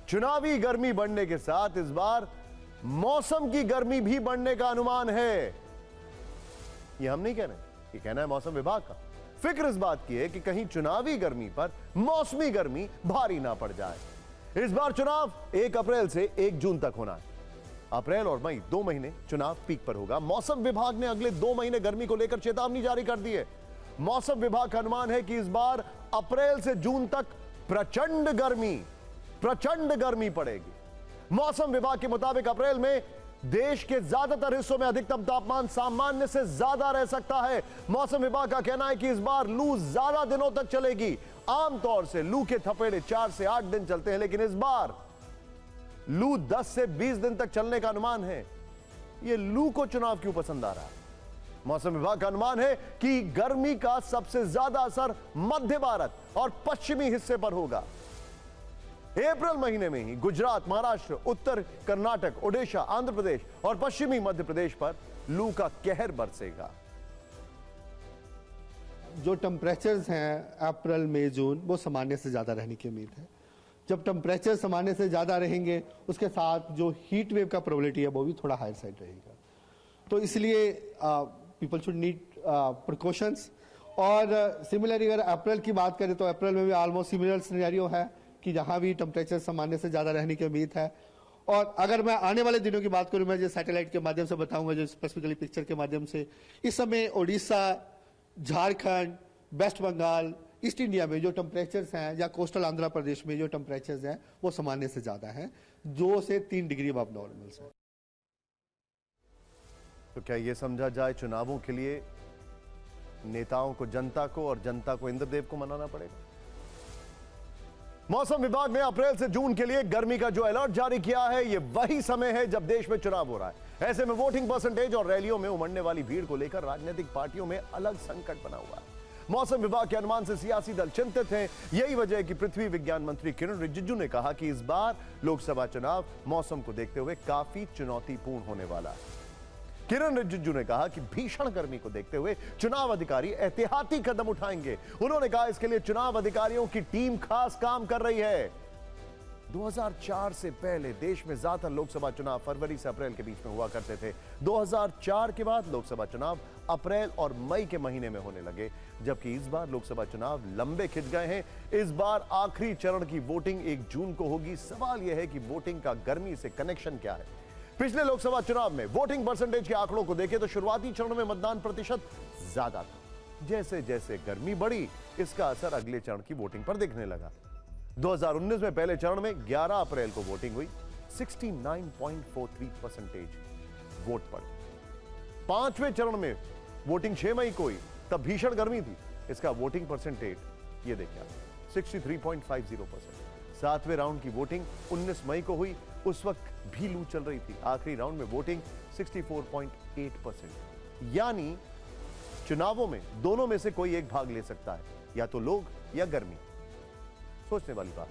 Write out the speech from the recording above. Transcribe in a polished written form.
चुनावी गर्मी बढ़ने के साथ इस बार मौसम की गर्मी भी बढ़ने का अनुमान है। यह हम नहीं कह रहे, ये कहना है मौसम विभाग का। फिक्र इस बात की है कि कहीं चुनावी गर्मी पर मौसमी गर्मी भारी ना पड़ जाए। इस बार चुनाव 1 अप्रैल से 1 जून तक होना है। अप्रैल और मई 2 महीने चुनाव पीक पर होगा। मौसम विभाग ने अगले 2 महीने गर्मी को लेकर चेतावनी जारी कर दी है। मौसम विभाग का अनुमान है कि इस बार अप्रैल से जून तक प्रचंड गर्मी पड़ेगी। मौसम विभाग के मुताबिक अप्रैल में देश के ज्यादातर हिस्सों में अधिकतम तापमान सामान्य से ज्यादा रह सकता है। मौसम विभाग का कहना है कि इस बार लू ज्यादा दिनों तक चलेगी। आमतौर से लू के थपेड़े 4 से 8 दिन चलते हैं, लेकिन इस बार लू 10 से 20 दिन तक चलने का अनुमान है। यह लू को चुनाव क्यों पसंद आ रहा है? मौसम विभाग का अनुमान है कि गर्मी का सबसे ज्यादा असर मध्य भारत और पश्चिमी हिस्से पर होगा। अप्रैल महीने में ही गुजरात, महाराष्ट्र, उत्तर कर्नाटक, ओडिशा, आंध्र प्रदेश और पश्चिमी मध्य प्रदेश पर लू का कहर बरसेगा। जो टेम्परेचर्स हैं अप्रैल, मई, जून, वो सामान्य से ज्यादा रहने की उम्मीद है। जब टेम्परेचर सामान्य से ज्यादा रहेंगे, उसके साथ जो हीट वेव का प्रोबेबिलिटी है वो भी थोड़ा हायर साइड रहेगा। तो इसलिए पीपल शुड नीड प्रिकॉशंस। और सिमिलरली अगर अप्रैल की बात करें तो अप्रैल में भी ऑलमोस्ट सिमिलर सिनेरियो है कि जहां भी टेम्परेचर सामान्य से ज्यादा रहने की उम्मीद है। और अगर मैं आने वाले दिनों की बात करूं, मैं जो सैटेलाइट के माध्यम से बताऊंगा, जो स्पेसिफिकली पिक्चर के माध्यम से, इस समय Odisha, Jharkhand, West Bengal, east India में जो टेम्परेचर्स हैं, या कोस्टल आंध्र प्रदेश में जो टेम्परेचर्स हैं वो सामान्य से ज्यादा है, 2 से 3 डिग्री अबव नॉर्मल से। तो क्या यह समझा जाए चुनावों के लिए नेताओं को जनता को और जनता को इंद्रदेव को मनाना पड़ेगा? मौसम विभाग ने अप्रैल से जून के लिए गर्मी का जो अलर्ट जारी किया है, यह वही समय है जब देश में चुनाव हो रहा है। ऐसे में वोटिंग परसेंटेज और रैलियों में उमड़ने वाली भीड़ को लेकर राजनीतिक पार्टियों में अलग संकट बना हुआ है। मौसम विभाग के अनुमान से सियासी दल चिंतित हैं। यही वजह है कि पृथ्वी विज्ञान मंत्री किरण रिजिजू ने कहा कि इस बार लोकसभा चुनाव मौसम को देखते हुए काफी चुनौतीपूर्ण होने वाला है। किरण रिजिजू ने कहा कि भीषण गर्मी को देखते हुए चुनाव अधिकारी एहतियाती कदम उठाएंगे। उन्होंने कहा इसके लिए चुनाव अधिकारियों की टीम खास काम कर रही है। 2004 से पहले देश में ज्यादातर लोकसभा चुनाव फरवरी से अप्रैल के बीच में हुआ करते थे। 2004 के बाद लोकसभा चुनाव अप्रैल और मई के महीने में होने लगे, जबकि इस बार लोकसभा चुनाव लंबे खिंच गए हैं। इस बार आखिरी चरण की वोटिंग 1 जून को होगी। सवाल यह है कि वोटिंग का गर्मी से कनेक्शन क्या है? पिछले लोकसभा चुनाव में वोटिंग परसेंटेज के आंकड़ों को देखें तो शुरुआती चरण में मतदान प्रतिशत ज्यादा था। जैसे जैसे गर्मी बढ़ी, इसका असर अगले चरण की वोटिंग पर दिखने लगा। 2019 में पहले चरण में 11 अप्रैल को वोटिंग हुई, 69.43% वोट पड़े। 5वें चरण में वोटिंग 6 मई को हुई, तब भीषण गर्मी थी। इसका वोटिंग परसेंटेज ये देखिए 63.50%। 7वें राउंड की वोटिंग 19 मई को हुई, उस वक्त भी लू चल रही थी। आखिरी राउंड में वोटिंग 64.8%। यानी चुनावों में दोनों में से कोई एक भाग ले सकता है, या तो लोग या गर्मी। सोचने वाली बात।